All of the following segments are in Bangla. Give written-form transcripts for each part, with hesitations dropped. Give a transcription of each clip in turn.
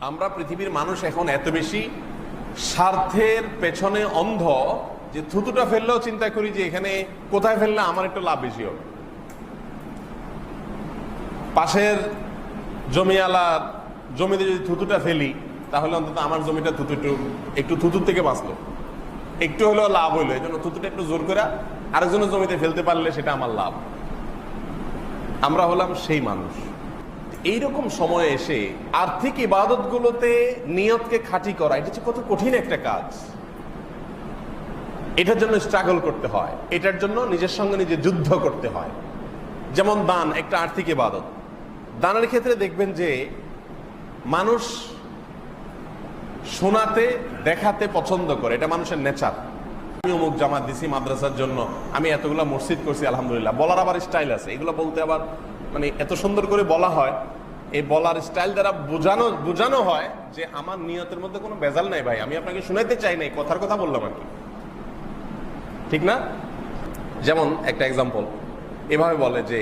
আমরা পৃথিবীর মানুষ এখন এত বেশি স্বার্থের পেছনে অন্ধ যে থুতুটা ফেললেও চিন্তা করি যে এখানে কোথায় ফেললে আমার একটু লাভ বেশি হবে। পাশের জমিওয়ালার জমিতে যদি থুতুটা ফেলি তাহলে অন্তত আমার জমিটা একটু থুতুর থেকে বাঁচলো, একটু হলেও লাভ হইলো। এই জন্য থুতুটা একটু জোর করে আরেকজনের জমিতে ফেলতে পারলে সেটা আমার লাভ। আমরা হলাম সেই মানুষ। এইরকম সময়ে এসে আর্থিক ইবাদত গুলোতে নিয়তকে খাঁটি করা, এটা হচ্ছে কত কঠিন একটা কাজ। এটার জন্য স্ট্রাগল করতে হয়, এটার জন্য নিজের সঙ্গে নিজে যুদ্ধ করতে হয়। যেমন দান একটা আর্থিক ইবাদত। দানের ক্ষেত্রে দেখবেন যে মানুষ শোনাতে দেখাতে পছন্দ করে, এটা মানুষের নেচার। আমি অমুক জামাত দিছি মাদ্রাসার জন্য, আমি এতগুলো মসজিদ করছি আলহামদুলিল্লাহ। বলার আবার স্টাইল আছে, এগুলো বলতে আবার মানে এত সুন্দর করে বলা হয়। এই বলার স্টাইল দ্বারা বোঝানো হয় যে আমার নিয়তের মধ্যে কোনো ভেজাল নাই ভাই, আমি আপনাকে শুনাইতে চাই নাই, কথার কথা বললাম আর কি, ঠিক না? যেমন একটা এক্সাম্পল এভাবে বলে যে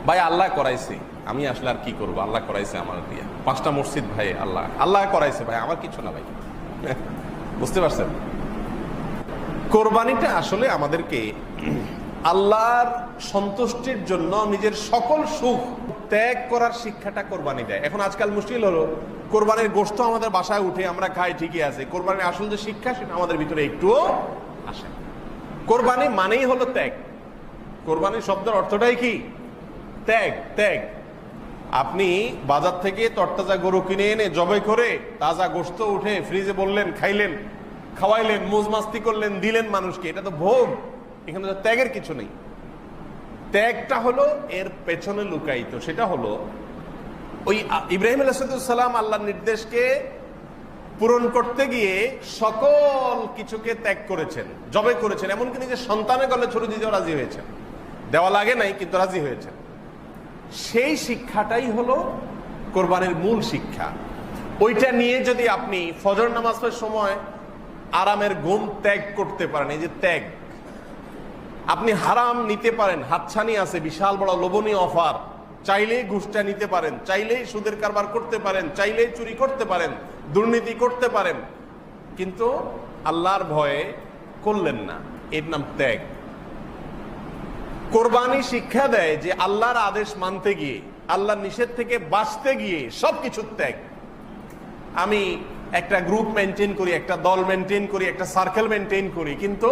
ভাই আল্লাহ করাইছে, আমি আসলে আর কি করবো, আল্লাহ করাইছে আমার দিয়ে 5টা মসজিদ, ভাই আল্লাহ করাইছে, ভাই আমার কিছু না ভাই। বুঝতে পারছেন? কোরবানিটা আসলে আমাদেরকে আল্লাহর সন্তুষ্টির জন্য নিজের সকল সুখ ত্যাগ করার শিক্ষাটা কোরবানি দেয়। এখন আজকাল মুশকিল হলো কোরবানির গোশত আমাদের বাসায় উঠে আমরা খাই, ঠিকই আছে, কোরবানির আসল যে শিক্ষা সেটা আমাদের ভিতরে একটুও আসে। কোরবানি মানেই হলো ত্যাগ। কোরবানির শব্দের অর্থটাই কি? ত্যাগ। ত্যাগ। আপনি বাজার থেকে তরতাজা গরু কিনে এনে জবাই করে তাজা গোশত উঠে ফ্রিজে বললেন, খাইলেন, খাওয়াইলেন, মৌজ মাস্তি করলেন, দিলেন মানুষকে, এটা তো ভোগ। এখানে তো ত্যাগের কিছু নেই। ত্যাগটা হলো এর পেছনে লুকায়িত। সেটা হলো ওই ইব্রাহিম আলাইহিস সালাম আল্লাহর নির্দেশকে পূরণ করতে গিয়ে সকল কিছুকে ত্যাগ করেছেন, জবাই করেছেন, এমনকি নিজের সন্তানের গলে ছুরি দিতেও রাজি হয়েছেন। দেওয়া লাগে নাই কিন্তু রাজি হয়েছেন। সেই শিক্ষাটাই হলো কোরবানির মূল শিক্ষা। ওইটা নিয়ে যদি আপনি ফজর নামাজের সময় আরামের ঘুম ত্যাগ করতে পারেন, এই যে ত্যাগ, আপনি হারাম নিতে পারেন, হাতছানি আছে, বিশাল বড় লোভনীয় অফার, চাইলেই ঘুষটা নিতে পারেন, চাইলেই সুদের কারবার করতে পারেন, চাইলেই চুরি করতে পারেন, দুর্নীতি করতে পারেন, কিন্তু আল্লাহর ভয়ে করলেন না, এর নাম ত্যাগ। কোরবানি শিক্ষা দেয় যে আল্লাহর আদেশ মানতে গিয়ে, আল্লাহর নিষেধ থেকে বাঁচতে গিয়ে সবকিছু ত্যাগ। আমি একটা গ্রুপ মেনটেন করি, একটা দল মেনটেন করি, একটা সার্কেল মেনটেন করি, কিন্তু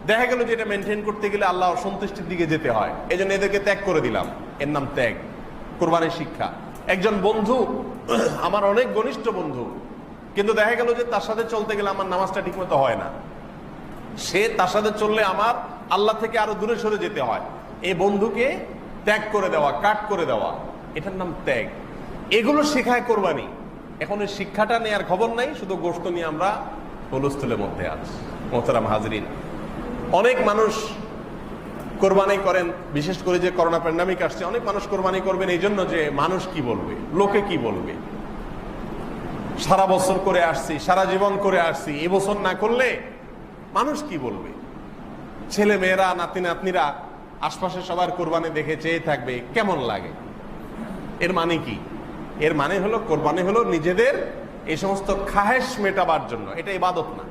দেখা গেল যে এটা মেনটেন করতে গেলে আল্লাহ সন্তুষ্টির দিকে যেতে হয়, এই জন্য এদেরকে ত্যাগ করে দিলাম, এর নাম ত্যাগ। কোরবানির শিক্ষা। একজন বন্ধু, আমার অনেক ঘনিষ্ঠ বন্ধু, কিন্তু দেখা গেল যে তার সাথে চলতে গেলে আমার নামাজটা ঠিক মতো হয় না, সে তার সাথে চললে আমার আল্লাহ থেকে আরো দূরে সরে যেতে হয়। এই বন্ধুকে ত্যাগ করে দেওয়া, কাট করে দেওয়া, এটার নাম ত্যাগ। এগুলো শেখায় কোরবানি। এখন এই শিক্ষাটা নেওয়ার খবর নাই, শুধু গোশত নিয়ে আমরা হুলস্থুলের মধ্যে আছি। মোহতারাম হাজরিন, অনেক মানুষ কোরবানি করেন, বিশেষ করে যে করোনা প্যান্ডামিক আসছে, অনেক মানুষ কোরবানি করবেন এই জন্য যে মানুষ কি বলবে, লোকে কি বলবে। সারা বছর করে আসছি, সারা জীবন করে আসছি, এবছর না করলে মানুষ কি বলবে। ছেলে মেয়েরা, নাতি নাতনিরা আশপাশে সবার কোরবানি দেখে চেয়ে থাকবে, কেমন লাগে। এর মানে কি? এর মানে হলো কোরবানি হলো নিজেদের এই সমস্ত খাহেশ মেটাবার জন্য, এটা ইবাদত না।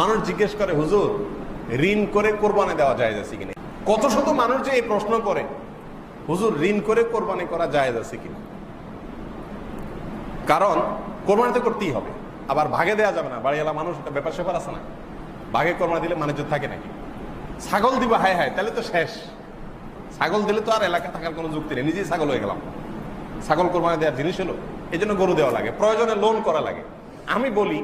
মানুষ জিজ্ঞেস করে, হুজুর ঋণ করে কোরবানি দেওয়া জায়েজ আছে কিনা? কত শত মানুষ যে এই প্রশ্ন করে, হুজুর ঋণ করে কোরবানি করা জায়েজ আছে কিনা। কারণ কোরবানি তো করতেই হবে, আবার ভাগে দেওয়া যাবে না। বাড়িওয়ালা মানুষ, একটা ব্যাপার স্যাপার আছে না, ভাগে কোরবানি দিলে মানুষ থাকে নাকি? ছাগল দিবা, হায় হায়, তাহলে তো শেষ। ছাগল দিলে তো আর এলাকা থাকার কোনো যুক্তি নেই, নিজেই ছাগল হয়ে গেলাম। ছাগল কোরবানি দেওয়ার জিনিস হলো, এই জন্য গরু দেওয়া লাগে, প্রয়োজনে লোন করা লাগে। আমি বলি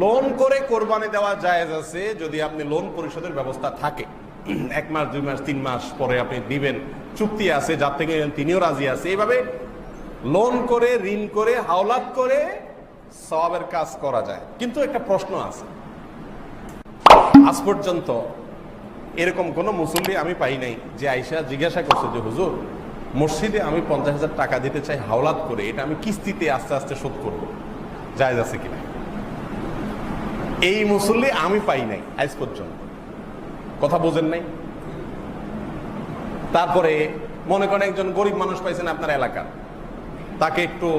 লোন করে কোরবানি দেওয়া জায়েজ আছে যদি আপনি লোন পরিশোধের ব্যবস্থা থাকে। 1 মাস 2 মাস 3 মাস পরে আপনি দিবেন, চুক্তি আছে, যার থেকে তিনিও রাজি আছে। এইভাবে লোন করে, ঋণ করে, হাওলাত করে সওয়াবের কাজ করা যায়। কিন্তু একটা প্রশ্ন আছে, আজ পর্যন্ত এরকম কোন মুসল্লি আমি পাই নাই যে আয়েশা জিজ্ঞাসা করছে যে হুজুর মসজিদে আমি 50,000 টাকা দিতে চাই হাওলাত করে, এটা আমি কিস্তিতে আস্তে আস্তে শোধ করব, জায়েজ আছে কিনা। এই মুসল্লি আমি পাই নাই আজ পর্যন্ত। কথা বোঝেন নাই? তারপরে মনে করেন একজন গরিব মানুষ পাইছেন আপনার এলাকার, তাকে একটু,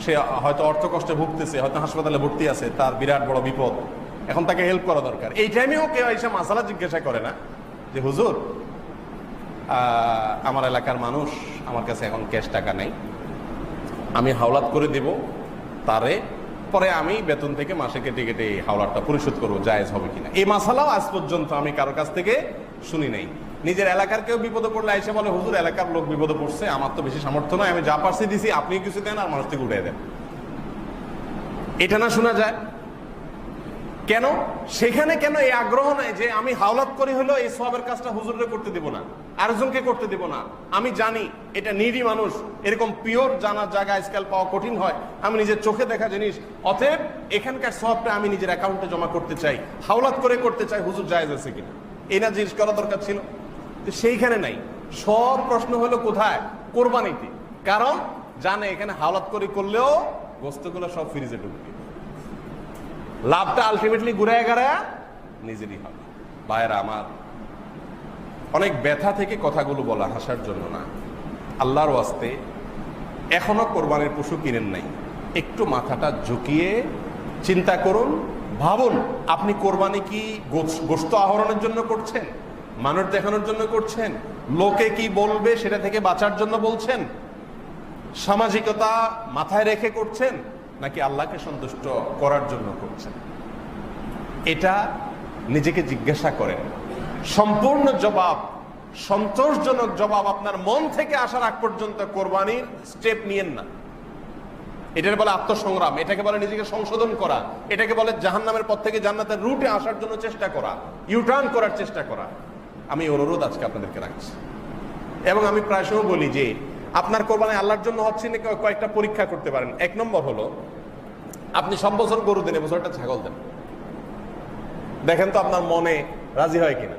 সে হয়তো অর্থ কষ্টে ভুগতেছে, হয়তো হাসপাতালে ভর্তি আছে, তার বিরাট বড় বিপদ, এখন তাকে হেল্প করা দরকার। এই টাইমেও কেউ এসে মাসালা জিজ্ঞাসা করে না যে হুজুর আমার এলাকার মানুষ, আমার কাছে এখন ক্যাশ টাকা নেই, আমি হাওলাত করে দেব তারে, পরে আমি বেতন থেকে মাসে কেটে কেটে হাওলাতটা পরিশোধ করবো, জায়েজ হবে কিনা। এই মাসালাও আজ পর্যন্ত আমি কারোর কাছ থেকে শুনি নাই। নিজের এলাকার কেউ বিপদে পড়লে এসে বলে হুজুর এলাকার লোক বিপদে পড়ছে, আমার তো বেশি সামর্থ্য নয়, আমি যা পারছি দিছি, আপনি কিছু দেন আর মানুষ থেকে উঠে দেন, এটা না শোনা যায় কেন? সেখানে কেন এই আগ্রহ নাই যে আমি হাওলাত করি হলো এই সওয়াবের কাজটা হুজুররে করতে দিব না, আরেকজনকে করতে দিব না। আমি জানি এটা নিডি মানুষ, এরকম পিওর জানার জায়গা আজকাল পাওয়া কঠিন হয়, আমি নিজের চোখে দেখা জিনিস, অতএব এখানকার সওয়াবটা আমি নিজের অ্যাকাউন্টে জমা করতে চাই, হাওলাত করে করতে চাই, হুজুর জায়েজ আছে কিনা, এই না জিনিস করা দরকার ছিল। সেইখানে নাই। সব প্রশ্ন হলো কোথায়? কোরবানিতে। কারণ জানে এখানে হাওলাত করে করলেও গোস্তগুলো সব ফ্রিজে ঢুকবে, লাভটা আলটিমেটলি ঘুরে গেড়ায় নিজেরই হবে। ভাইয়েরা আমার, অনেক ব্যথা থেকে কথাগুলো বলা, হাসার জন্য না, আল্লাহর ওয়াস্তে এখনো কোরবানির পশু কিনেন নাই, একটু মাথাটা ঝুঁকিয়ে চিন্তা করুন, ভাবুন আপনি কোরবানি কি গোশত আহরণের জন্য করছেন, মানুষ দেখানোর জন্য করছেন, লোকে কি বলবে সেটা থেকে বাঁচার জন্য বলছেন, সামাজিকতা মাথায় রেখে করছেন, নাকি আল্লাহকে সন্তুষ্ট করার জন্য করছেন? এটা নিজেকে জিজ্ঞাসা করেন। সম্পূর্ণ জবাব, সন্তোষজনক জবাব আপনার মন থেকে আসার আগ পর্যন্ত কোরবানির স্টেপ নিয়েন না। এটাকে বলে আত্মসংগ্রাম, এটাকে বলে নিজেকে সংশোধন করা, এটাকে বলে জাহান্নামের পথ থেকে জান্নাতের রুটে আসার জন্য চেষ্টা করা, ইউটার্ন করার চেষ্টা করা। আমি অনুরোধ আজকে আপনাদেরকে রাখছি, এবং আমি প্রায় সময় বলি যে আপনার কোরবানি আল্লাহর জন্য হচ্ছে না, কয়েকটা পরীক্ষা করতে পারেন। এক নম্বর হলো, আপনি সব বছর গরু দেন, এবছর একটা ছাগল দেন, দেখেন তো আপনার মনে রাজি হয় কিনা।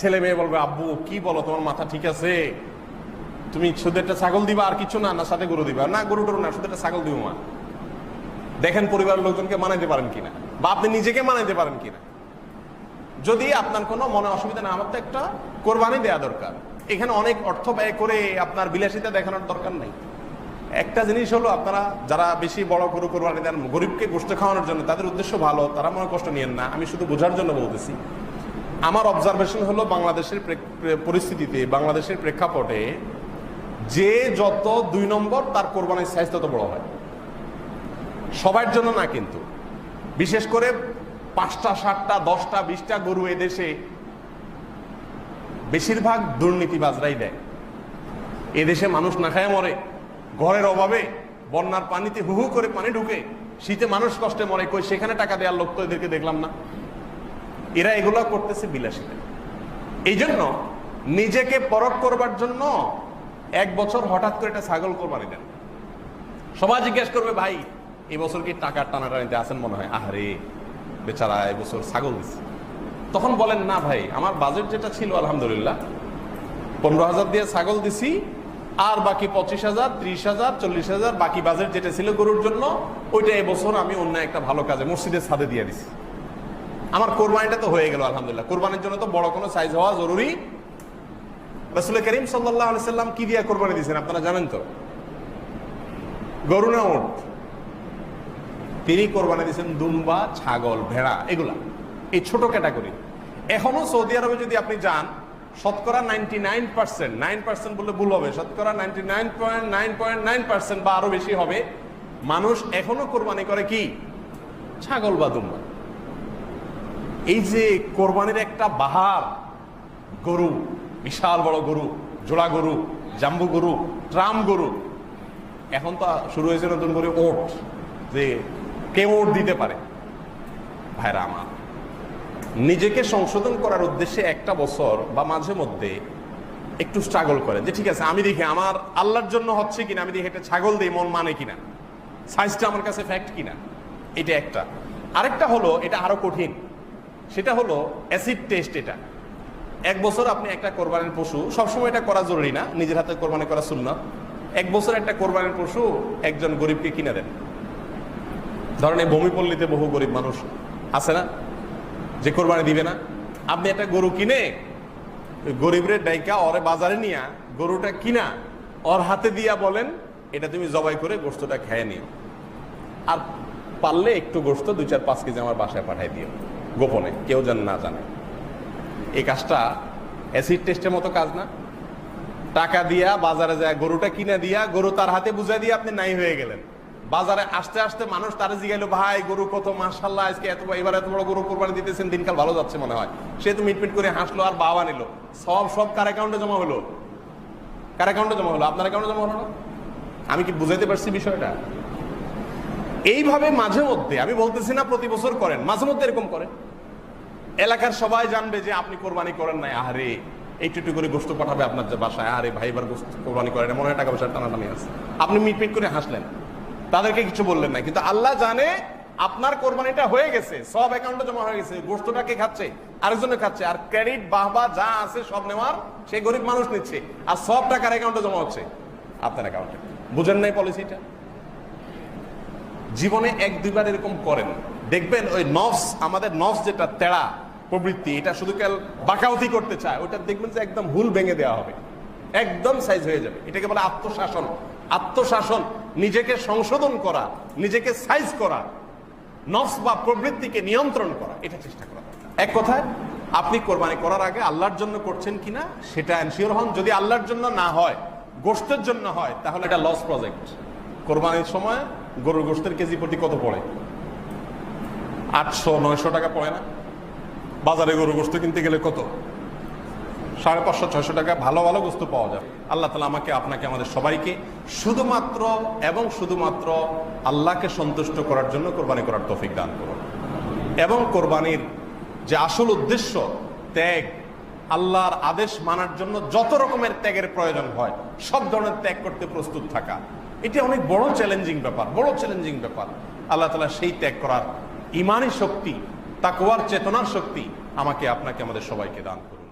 ছেলে মেয়ে বলবে আব্বু কি বলো, তোমার মাথা ঠিক আছে, তুমি শুধু একটা ছাগল দিবা আর কিছু না, না সাথে গরু দিবা? না, গরু টরু না, শুধু একটা ছাগল দিব মা। দেখেন পরিবারের লোকজনকে মানাইতে পারেন কিনা, বা আপনি নিজেকে মানাইতে পারেন কিনা। যদি আপনার কোনো মনে অসুবিধা না, আমার তো একটা কোরবানি দেয়া দরকার, এখানে অনেক অর্থ ব্যয় করে আপনার বিলাসিতা দেখানোর দরকার নাই। একটা জিনিস হলো, আপনারা যারা বেশি বড় গরু কোরবানি দেন গরিবকে গোশত খাওয়ানোর জন্য, তাদের উদ্দেশ্য ভালো, তারা মনে কষ্ট নিয়েন না, আমি শুধু বোঝার জন্য বলতেছি। আমার অবজারভেশন হলো, বাংলাদেশের পরিস্থিতিতে, বাংলাদেশের প্রেক্ষাপটে যে যত 2 নম্বর তার কোরবানির সাইজ তত বড় হয়। সবার জন্য না কিন্তু, বিশেষ করে 5টা 7টা 10টা 20টা গরু এদেশে বেশিরভাগ দুর্নীতিবাজরাই দেয়। এদেশে মানুষ না খায় মরে, ঘরের অভাবে, বন্যার পানিতে হু হু করে পানি ঢুকে, শীতে মানুষ কষ্টে মরে, কই সেখানে টাকা দেওয়ার লোক তো এদেরকে দেখলাম না। এরা এগুলো করতেছে বিলাসিতা। এই জন্য নিজেকে পরখ করবার জন্য 1 বছর হঠাৎ করে একটা ছাগল কোরবানি দেন। সবাই জিজ্ঞেস করবে ভাই এবছর কি টাকার টানাটানিতে আছেন মনে হয়, আহারে বেচারা এবছর ছাগল দিচ্ছে। তখন বলেন না ভাই, আমার বাজেট যেটা ছিল আলহামদুলিল্লাহ 15,000 দিয়ে ছাগল দিছি, আর বাকি 25,000, 30,000, 40,000 বাকি বাজেট যেটা ছিল গরুর জন্য, ওইটা এবছর আমি অন্য একটা ভালো কাজে মসজিদের ছাদে দিয়ে দিছি। আমার কোরবানিটা তো হয়ে গেল আলহামদুলিল্লাহ। কোরবানির জন্য তো বড় কোনো সাইজ হওয়া জরুরি। রাসূল করিম সাল্লাল্লাহু আলাইহি সাল্লাম কি দিয়ে কোরবানি দিয়েছেন আপনারা জানেন তো? গরু না উট? তিনি কোরবানি দিয়েছেন দুম্বা, ছাগল, ভেড়া, এগুলা, এই ছোট ক্যাটাগরি। এখনো সৌদি আরবে যদি আপনি যান, শতকরা 99%, 9% বললে ভুল হবে, শতকরা 99.9% বা আরো বেশি হবে, মানুষ এখনো কোরবানি করে কি? ছাগল বা দুম্বা। এই যে কোরবানির একটা বাহার, গরু, বিশাল বড় গরু, জোড়া গরু, জাম্বু গরু, ট্রাম গরু, এখন তো শুরু হয়েছে নতুন করে ওট, যে কে ওট দিতে পারে। ভাইরা আমার, নিজেকে সংশোধন করার উদ্দেশ্যে একটা বছর বা মাঝে মধ্যে একটু স্ট্রাগল করেন যে ঠিক আছে আমি দেখি আমার আল্লাহর জন্য হচ্ছে কিনা, আমি দেখি একটা ছাগল দিই মন মানে কিনা, সাইজটা আমার কাছে ফ্যাক্ট কিনা। এটা একটা। আরেকটা হলো, এটা আরো কঠিন, সেটা হলো অ্যাসিড টেস্ট। এটা 1 বছর আপনি একটা কোরবানির পশু, সবসময় এটা করা জরুরি না, নিজের হাতে কোরবানি করা সুন্নাত। 1 বছর একটা কোরবানির পশু একজন গরিবকে কিনে দেন। ধরেন এই ভূমিপল্লীতে বহু গরিব মানুষ আছে না, যে কোরবানি দিবে না। আপনি একটা গরু কিনে গরিবরে ডাইকা ওরে বাজারে নিয়া গরুটা কিনা ওর হাতে দিয়া বলেন এটা তুমি জবাই করে গোশতটা খেয়ে নিও, আর পারলে একটু গোশত 2-4-5 কেজি আমার বাসায় পাঠাই দিও, গোপনে, কেউ যেন না জানে। এই কাজটা অ্যাসিড টেস্টের মতো কাজ না? টাকা দিয়া বাজারে যায় গরুটা কিনে দিয়া, গরু তার হাতে বুঝাই দিয়ে আপনি নাই হয়ে গেলেন। বাজারে আসতে আসতে মানুষ তারা জিগাইলো, ভাই গরু কত, মাশাআল্লাহ আজকে এবার এত বড় গরু কোরবানি দিতেছেন, দিনকাল ভালো যাচ্ছে মনে হয়। সে তো মিটমিট করে হাসলো আর বাবা নিল, সব কার অ্যাকাউন্টে জমা হলো? কার অ্যাকাউন্টে জমা হলো? আপনার অ্যাকাউন্টে জমা হলো না? আমি কি বুঝাইতে পারছি বিষয়টা? এইভাবে মাঝে মধ্যে, আমি বলতেছি না প্রতি বছর করেন, মাঝে মধ্যে এরকম করেন, এলাকার সবাই জানবে যে আপনি কোরবানি করেন নাই। আরে একটু করে গোশত পাঠাবে আপনার যে বাসায়, আরে ভাই এবার গোশত কোরবানি করেন, মনে হয় টাকা পয়সার টানাটানি আছে। আপনি মিটমিট করে হাসলেন, তাদেরকে কিছু বললেন না, কিন্তু আল্লাহ জানে আপনার কোরবানিটা হয়ে গেছে, সব অ্যাকাউন্টে জমা হয়ে গেছে। গোশতটা কে খাচ্ছে? আরেকজনে খাচ্ছে, আর ক্রেডিট বাহবা যা আছে সব নেওয়ার সেই গরিব মানুষ নিচ্ছে, আর সব টাকার অ্যাকাউন্টে জমা হচ্ছে আপনার অ্যাকাউন্টে। বুঝেন নাই পলিসিটা? জীবনে 1-2 বার এরকম করেন, দেখবেন ওই নফস, আমাদের নফস যেটা তেড়া প্রবৃত্তি, এটা শুধু কাল বাকাউতি করতে চায়, ওটা দেখবেন যে একদম হুল ভেঙে দেওয়া হবে, একদম সাইজ হয়ে যাবে। এটাকে বলে আত্মশাসন। আত্মশাসন, নিজেকে সংশোধন করা, নিজেকে সাইজ করা, নফস বা প্রবৃত্তিকে নিয়ন্ত্রণ করা, এটা চেষ্টা করা। এক কথায়, আপনি কোরবানি করার আগে আল্লাহর জন্য করছেন কিনা সেটা এনশিওর হন। যদি আল্লাহর জন্য না হয়, গোশতের জন্য হয়, তাহলে এটা লস প্রজেক্ট। কোরবানির সময় গরুর গোশতের কেজি প্রতি কত পড়ে? 800-900 টাকা পড়ে না? বাজারে গরু গোশত কিনতে গেলে কত? 550-600 টাকা ভালো ভালো গোশত পাওয়া যায়। আল্লাহ তাআলা আমাকে, আপনাকে, আমাদের সবাইকে শুধুমাত্র এবং শুধুমাত্র আল্লাহকে সন্তুষ্ট করার জন্য কোরবানি করার তৌফিক দান করুন। এবং কোরবানির যে আসল উদ্দেশ্য, ত্যাগ, আল্লাহর আদেশ মানার জন্য যত রকমের ত্যাগের প্রয়োজন হয় সব ধরনের ত্যাগ করতে প্রস্তুত থাকা, এটা অনেক বড় চ্যালেঞ্জিং ব্যাপার, বড় চ্যালেঞ্জিং ব্যাপার। আল্লাহ তাআলা সেই ত্যাগ করার ঈমানী শক্তি, তাকওয়ার চেতনার শক্তি আমাকে, আপনাকে, আমাদের সবাইকে দান করুন।